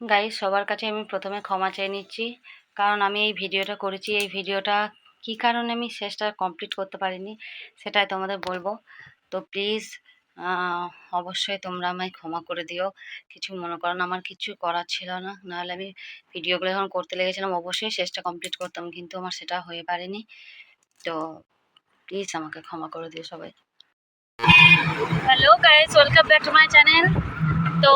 Guys, সবার কাছে আমি প্রথমে ক্ষমা চেয়ে নিচ্ছি, কারণ আমি এই ভিডিওটা করেছি। এই ভিডিওটা কী কারণে আমি শেষটা কমপ্লিট করতে পারিনি সেটাই তোমাদের বলবো। তো প্লিজ অবশ্যই তোমরা আমায় ক্ষমা করে দিও। কিছু মনে করো না, আমার কিছু করার ছিল না, নাহলে আমি ভিডিওগুলো যখন করতে লেগেছিলাম অবশ্যই শেষটা কমপ্লিট করতাম, কিন্তু আমার সেটা হয়ে পারেনি। তো প্লিজ আমাকে ক্ষমা করে দিও সবাই। Hello guys, welcome back to my channel. তো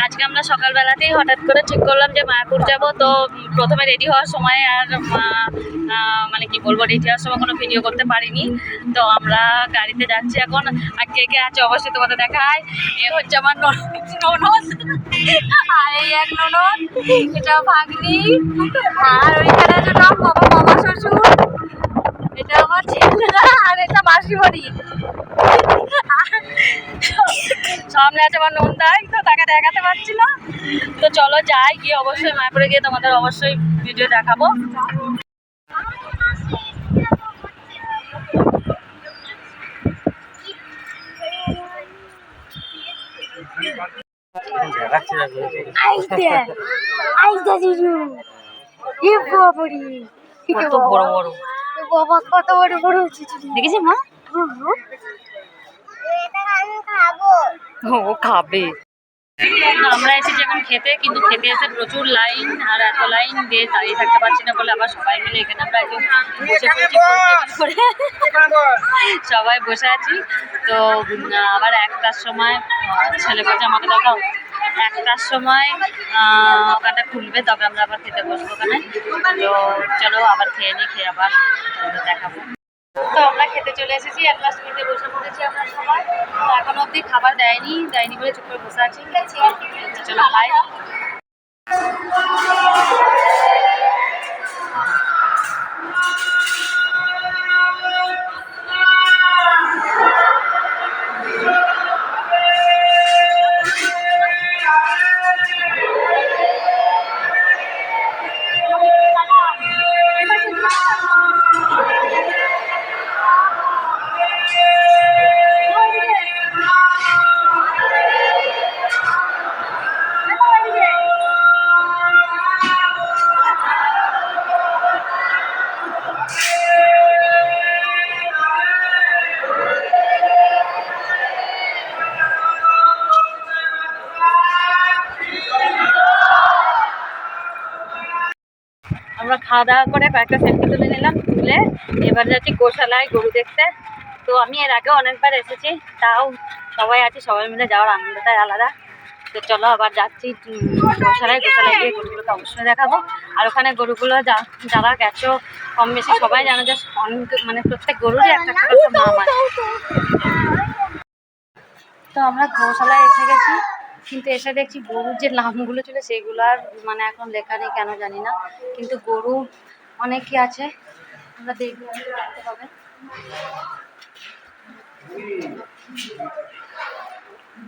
আজকে আমরা সকালবেলাতেই হঠাৎ করে ঠিক করলাম যে মায়াপুর যাব। তো প্রথমে রেডি হওয়ার সময় আর মানে কি বলবো, রেডি হওয়ার সময় কোনো ভিডিও করতে পারিনি। তো আমরা গাড়িতে যাচ্ছি এখন। আর কে কে আছে অবশ্যই তোমাদের দেখায়। এ হচ্ছে আমার ননদ, আর এই এক ননদ, এটা ভাগ্নি, আর ওইখানে আছে মামা শ্বশুর, এটা আমার ছেলেরা, আর এটা মাসি বাড়ি। সামনে আছে আমার নন্দাই, তো তাকে দেখাতে পারছি না। তো চলো যাই, গিয়ে অবশ্যই মায়াপুরে গিয়ে তোমাদের অবশ্যই ভিডিও দেখাবো। কত বড় বড়, বাবা কত বড় বড় হচ্ছে, দেখেছি মা? ও খাবে। আমরা এসেছি এখন খেতে, কিন্তু খেতে এসে প্রচুর লাইন, আর এত লাইন দিয়ে দাঁড়িয়ে থাকতে পারছি না বলে আবার সবাই মিলে এখানে আমরা একদম বসে পড়েছি করে সবাই বসে আছি। তো আবার একটার সময় ছেলে বলছে আমাকে দেখাও, একটার সময় ওখানটা খুলবে, তবে আমরা আবার খেতে বসবো ওখানে। তো চলো আবার খেয়ে নিই, খেয়ে আবার দেখাবো। তো আমরা খেতে চলে এসেছি, এক লাস্ট খেতে বসে পড়েছি আমরা সবাই। এখন অবধি খাবার দেয়নি বলে চুপ করে বসে আছি। চলো খাই। আমরা খাওয়া দাওয়া করে কয়েকটা সেলফি তুলে নিলাম, তুলে এবার যাচ্ছি গোশালায় গরু দেখতে। তো আমি এর আগে অনেকবার এসেছি, তাও সবাই আছে, সবাই মিলে যাওয়ার আনন্দটাই আলাদা। তো চলো আবার যাচ্ছি গোশালায় গিয়ে গরুগুলোকে অবশ্যই দেখাবো। আর ওখানে গরুগুলো যারা গেছো কম বেশি সবাই জানো যে মানে প্রত্যেক গরুরই একটা একটা নাম আছে। তো আমরা গোশালায় এসে গেছি, কিন্তু এসে দেখছি গরুর যে নামগুলো ছিল সেগুলো আর মানে এখন লেখা নেই, কেন জানি না। কিন্তু গরু অনেকই আছে, আমরা দেখবো, দেখতে পাবে।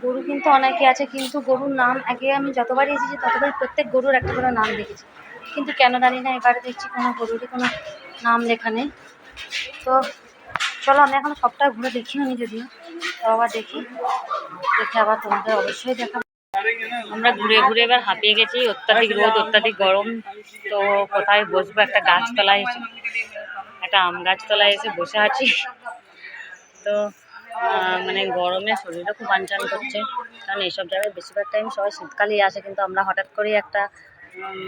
গরু কিন্তু অনেকই আছে, কিন্তু গরুর নাম আগে আমি যতবারই এসেছি ততবারই প্রত্যেক গরুর একটা করে নাম দেখেছি, কিন্তু কেন জানি না এবারে দেখছি কোনো গরুরই কোনো নাম লেখা নেই। তো চলো আমি এখন সবটা ঘুরে দেখিও নি, যদিও তো আবার দেখে আবার তোমাদের অবশ্যই দেখাবো। আমরা ঘুরে ঘুরে এবার হাঁপিয়ে গেছি, অত্যাধিক রোদ, অত্যাধিক গরম। তো কোথায় বসবো, একটা গাছতলায় এসে, একটা আম গাছতলায় এসে বসে আছি। তো মানে গরমে শরীরটা খুব আনচান করছে, কারণ এইসব জায়গায় বেশিরভাগ টাইম সবাই শীতকালেই আসে, কিন্তু আমরা হঠাৎ করেই একটা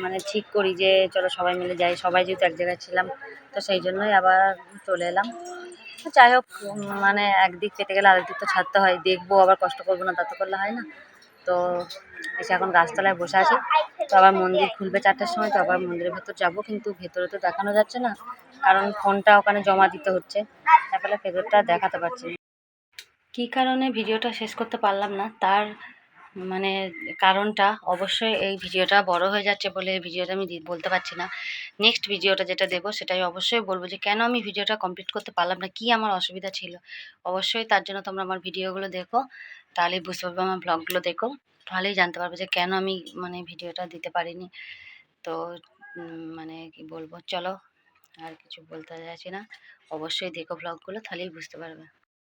মানে ঠিক করি যে চলো সবাই মিলে যাই, সবাই যেহেতু এক জায়গায় ছিলাম, তো সেই জন্যই আবার চলে এলাম। যাই হোক, মানে একদিক পেতে গেলে আরেক দিক তো ছাড়তে হয়, দেখবো আবার কষ্ট করবো না, তা তো করলে হয় না। তো এসে এখন গাছতলায় বসে আছি। তো আবার মন্দির খুলবে 4টার সময়, তো আবার মন্দিরের ভেতর যাবো, কিন্তু ভেতরে তো দেখানো যাচ্ছে না, কারণ ফোনটা ওখানে জমা দিতে হচ্ছে, তার ফলে ভেতরটা দেখাতে পারছি না। কী কারণে ভিডিওটা শেষ করতে পারলাম না তার মানে কারণটা অবশ্যই এই ভিডিওটা বড় হয়ে যাচ্ছে বলে এই ভিডিওটা আমি বলতে পারছি না। নেক্সট ভিডিওটা যেটা দেবো সেটাই অবশ্যই বলবো যে কেন আমি ভিডিওটা কমপ্লিট করতে পারলাম না, কী আমার অসুবিধা ছিল। অবশ্যই তার জন্য তোমরা আমার ভিডিওগুলো দেখো, তাহলেই বুঝতে পারবে, আমার ব্লগগুলো দেখো, তাহলেই জানতে পারবে যে কেন আমি মানে ভিডিওটা দিতে পারিনি। তো মানে কি বলবো, চলো আর কিছু বলতে চাইছি না, অবশ্যই দেখো ব্লগগুলো, তাহলেই বুঝতে পারবে।